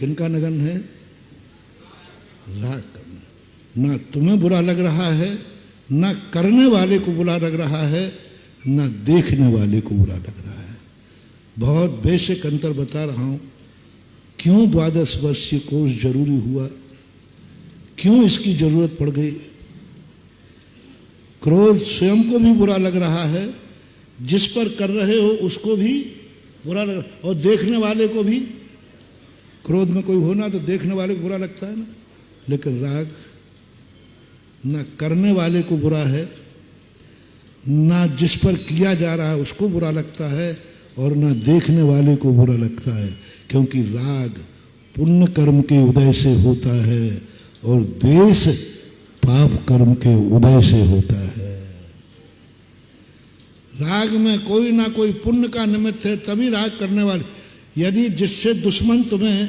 किनका लगन है? राग करना। ना तुम्हें बुरा लग रहा है, ना करने वाले को बुरा लग रहा है, ना देखने वाले को बुरा लग रहा है। बहुत बेसिक अंतर बता रहा हूं। क्यों 12 वर्षीय कोर्स जरूरी हुआ, क्यों इसकी जरूरत पड़ गई? क्रोध स्वयं को भी बुरा लग रहा है, जिस पर कर रहे हो उसको भी बुरा लग, और देखने वाले को भी। क्रोध में कोई होना तो देखने वाले को बुरा लगता है ना। लेकिन राग ना करने वाले को बुरा है, ना जिस पर किया जा रहा है उसको बुरा लगता है, और ना देखने वाले को बुरा लगता है। क्योंकि राग पुण्य कर्म के उदय से होता है और द्वेष पाप कर्म के उदय से होता है। राग में कोई ना कोई पुण्य का निमित्त है, तभी राग करने वाले। यदि जिससे दुश्मन तुम्हें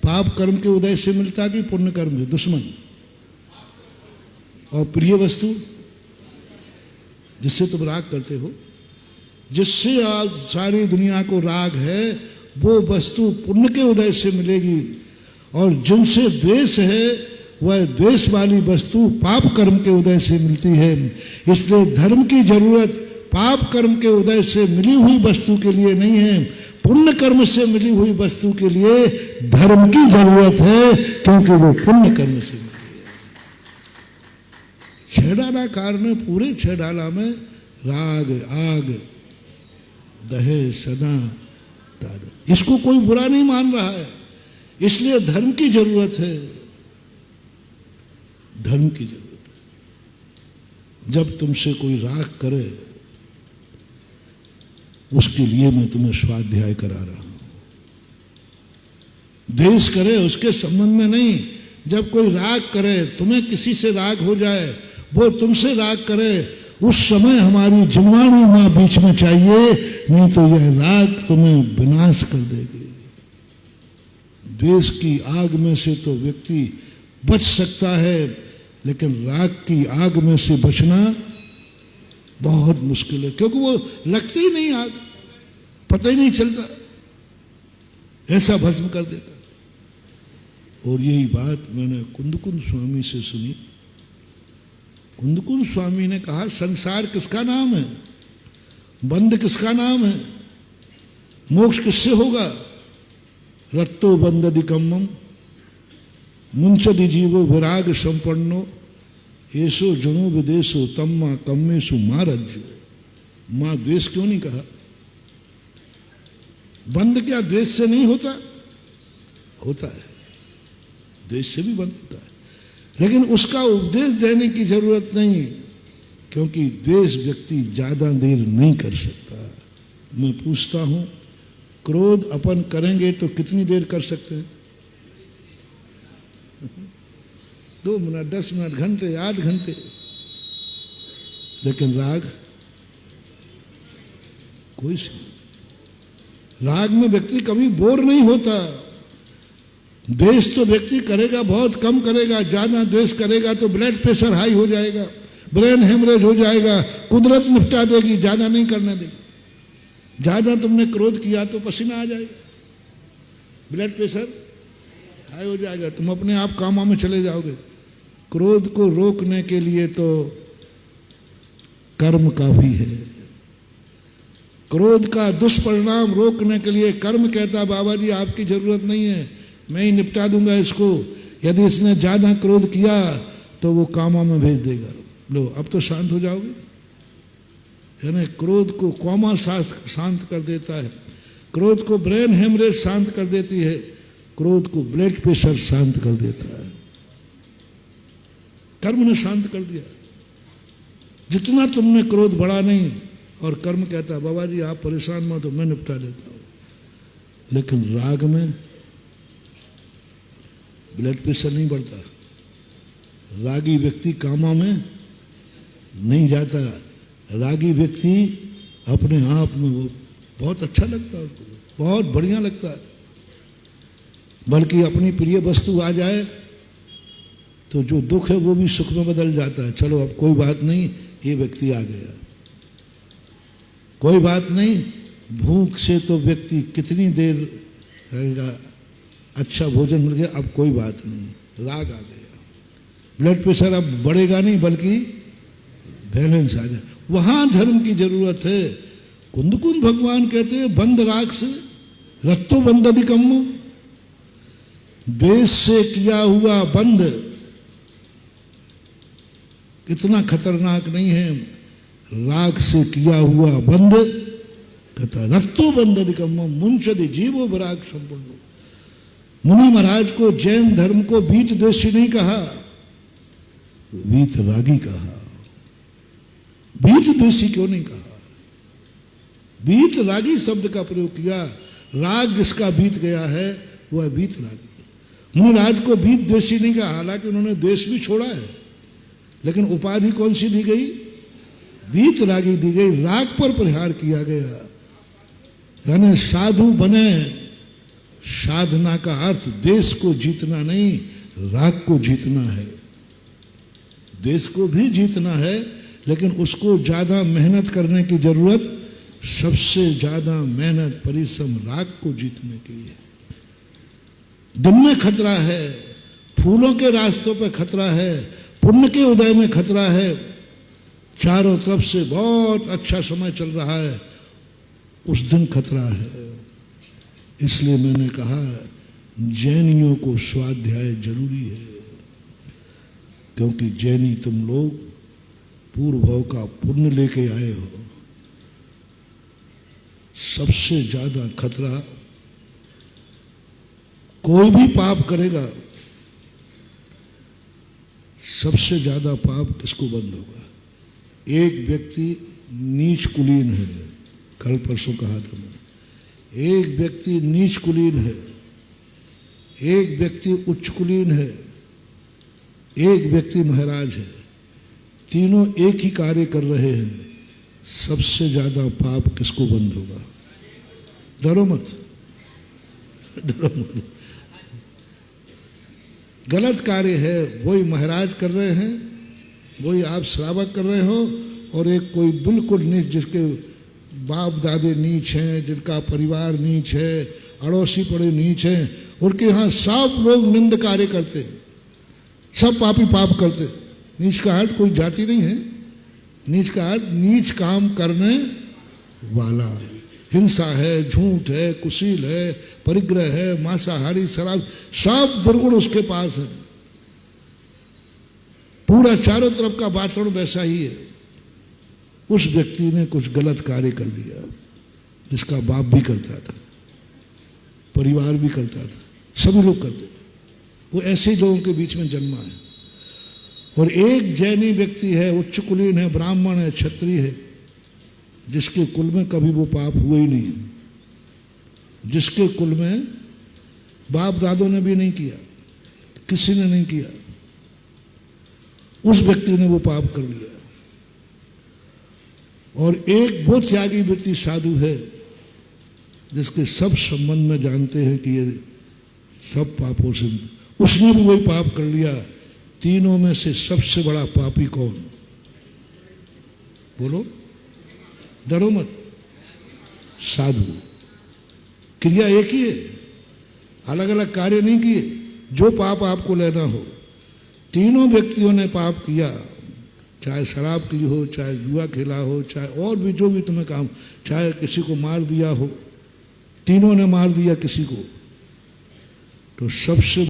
पाप कर्म के उदय से मिलता कि पुण्य कर्म से? दुश्मन। और प्रिय वस्तु जिससे तुम राग करते हो, जिससे आज सारी दुनिया को राग है, वो वस्तु पुण्य के उदय से मिलेगी। और जिनसे द्वेष है, वह द्वेष वाली वस्तु पाप कर्म के उदय से मिलती है। इसलिए धर्म की जरूरत पाप कर्म के उदय से मिली हुई वस्तु के लिए नहीं है, पुण्य कर्म से मिली हुई वस्तु के लिए धर्म की जरूरत है, क्योंकि वो पुण्य कर्म से मिली है। छेड़ालाकार ने पूरे छेड़ाला में राग आग दहे सदा दाद, इसको कोई बुरा नहीं मान रहा है। इसलिए धर्म की जरूरत है, धर्म की जरूरत है। जब तुमसे कोई राग करे, उसके लिए मैं तुम्हें स्वाध्याय करा रहा हूं। द्वेष करे उसके संबंध में नहीं। जब कोई राग करे, तुम्हें किसी से राग हो जाए, वो तुमसे राग करे, उस समय हमारी जिनवाणी मां बीच में चाहिए, नहीं तो यह राग तुम्हें विनाश कर देगी। द्वेष की आग में से तो व्यक्ति बच सकता है, लेकिन राग की आग में से बचना बहुत मुश्किल है, क्योंकि वो लगती ही नहीं आग, पता ही नहीं चलता, ऐसा भस्म कर देता। और यही बात मैंने कुंदकुंद स्वामी से सुनी। कुंदकुंद स्वामी ने कहा, संसार किसका नाम है, बंध किसका नाम है, मोक्ष किससे होगा? रत्तो बंददि कम्मम मुंचदि जीवो विराग संपन्नो ऐसो जनो विदेशो तम्मा कम्मेशु मारज्यो। मां द्वेष क्यों नहीं कहा? बंद क्या द्वेष से नहीं होता? होता है, द्वेष से भी बंद होता है, लेकिन उसका उपदेश देने की जरूरत नहीं, क्योंकि द्वेष व्यक्ति ज्यादा देर नहीं कर सकता। मैं पूछता हूं, क्रोध अपन करेंगे तो कितनी देर कर सकते हैं? 2 मिनट, 10 मिनट, घंटे, आध घंटे। लेकिन राग कोई सी, राग में व्यक्ति कभी बोर नहीं होता। द्वेष तो व्यक्ति करेगा, बहुत कम करेगा। ज्यादा द्वेष करेगा तो ब्लड प्रेशर हाई हो जाएगा, ब्रेन हेमरेज हो जाएगा, कुदरत निपटा देगी, ज्यादा नहीं करने देगी। ज्यादा तुमने क्रोध किया तो पसीना आ जाएगा, ब्लड प्रेशर हाई हो जाएगा, तुम अपने आप कामों में चले जाओगे। क्रोध को रोकने के लिए तो कर्म काफी है। क्रोध का दुष्परिणाम रोकने के लिए कर्म कहता, बाबा जी आपकी जरूरत नहीं है, मैं ही निपटा दूंगा इसको। यदि इसने ज्यादा क्रोध किया तो वो कामों में भेज देगा। लो अब तो शांत हो जाओगे। यानी क्रोध को कौमा शांत कर देता है, क्रोध को ब्रेन हेमरेज शांत कर देती है, क्रोध को ब्लड प्रेशर शांत कर देता है। कर्म ने शांत कर दिया। जितना तुमने क्रोध बढ़ा नहीं, और कर्म कहता बाबा जी आप परेशान मत हो, मैं निपटा लेता हूं। लेकिन राग में ब्लड प्रेशर नहीं बढ़ता, रागी व्यक्ति कामों में नहीं जाता। रागी व्यक्ति अपने आप में वो बहुत अच्छा लगता है, बहुत बढ़िया लगता है। बल्कि अपनी प्रिय वस्तु आ जाए तो जो दुख है वो भी सुख में बदल जाता है। चलो अब कोई बात नहीं, ये व्यक्ति आ गया, कोई बात नहीं। भूख से तो व्यक्ति कितनी देर रहेगा, अच्छा भोजन मिल गया, अब कोई बात नहीं, राग आ गया, ब्लड प्रेशर अब बढ़ेगा नहीं बल्कि बैलेंस आ जाए। वहां धर्म की जरूरत है। कुंदकुंद भगवान कहते हैं बंद राग से रत्तो बंद अधिकम, देश से किया हुआ बंद इतना खतरनाक नहीं है, राग से किया हुआ बंद कहता रत्तो बंद अधिकम मुंशदि जीवो विराग संपूर्ण। मुनि महाराज को जैन धर्म को बीत देशी नहीं कहा, बीत रागी कहा। बीत देशी क्यों नहीं कहा? बीत रागी शब्द का प्रयोग किया। राग जिसका बीत गया है वह बीत रागी। मुनि राज को बीत देशी नहीं कहा, हालांकि उन्होंने देश भी छोड़ा है, लेकिन उपाधि कौन सी दी गई? बीत रागी दी गई। राग पर प्रहार किया गया, यानी साधु बने। साधना का अर्थ देश को जीतना नहीं, राग को जीतना है। देश को भी जीतना है, लेकिन उसको ज्यादा मेहनत करने की जरूरत, सबसे ज्यादा मेहनत परिश्रम राग को जीतने की है। दिन में खतरा है, फूलों के रास्तों पर खतरा है, पुण्य के उदय में खतरा है, चारों तरफ से बहुत अच्छा समय चल रहा है, उस दिन खतरा है। इसलिए मैंने कहा जैनियों को स्वाध्याय जरूरी है, क्योंकि जैनी तुम लोग पूर्व भाव का पुण्य लेके आए हो। सबसे ज्यादा खतरा, कोई भी पाप करेगा, सबसे ज्यादा पाप किसको बंद होगा? एक व्यक्ति नीच कुलीन है, कल परसों कहा था मैंने, एक व्यक्ति नीच कुलीन है, एक व्यक्ति उच्च कुलीन है, एक व्यक्ति महाराज है, तीनों एक ही कार्य कर रहे हैं, सबसे ज्यादा पाप किसको बंद होगा? डरो मत, डरो मत। गलत कार्य है, वही महाराज कर रहे हैं, वही आप श्रावक कर रहे हो, और एक कोई बिल्कुल नीच, जिसके बाप दादे नीच हैं, जिनका परिवार नीच है, अड़ोसी पड़े नीच हैं, उनके यहाँ सब लोग निंद कार्य करते हैं, सब पापी पाप करते। नीच का अर्थ कोई जाति नहीं है, नीच का अर्थ नीच काम करने वाला। हिंसा है, झूठ है, कुशील है, परिग्रह है, मांसाहारी, शराब, सब दुर्गुण उसके पास है। पूरा चारों तरफ का वातावरण वैसा ही है। उस व्यक्ति ने कुछ गलत कार्य कर लिया, जिसका बाप भी करता था, परिवार भी करता था, सभी लोग करते थे। वो ऐसे लोगों के बीच में जन्मा है। और एक जैनी व्यक्ति है, उच्च कुलीन है, ब्राह्मण है, क्षत्रिय है, जिसके कुल में कभी वो पाप हुए ही नहीं, जिसके कुल में बाप दादों ने भी नहीं किया, किसी ने नहीं किया, उस व्यक्ति ने वो पाप कर लिया। और एक वो त्यागी व्यक्ति साधु है, जिसके सब संबंध में जानते हैं कि ये सब पापों से, उसने भी वही पाप कर लिया। तीनों में से सबसे बड़ा पापी कौन? बोलो, डरो मत। साधु। क्रिया एक ही है, अलग अलग कार्य नहीं किए। जो पाप आपको लेना हो, तीनों व्यक्तियों ने पाप किया, चाहे शराब पी हो, चाहे जुआ खेला हो, चाहे और भी जो भी तुम्हें काम, चाहे किसी को मार दिया हो, तीनों ने मार दिया किसी को, तो सबसे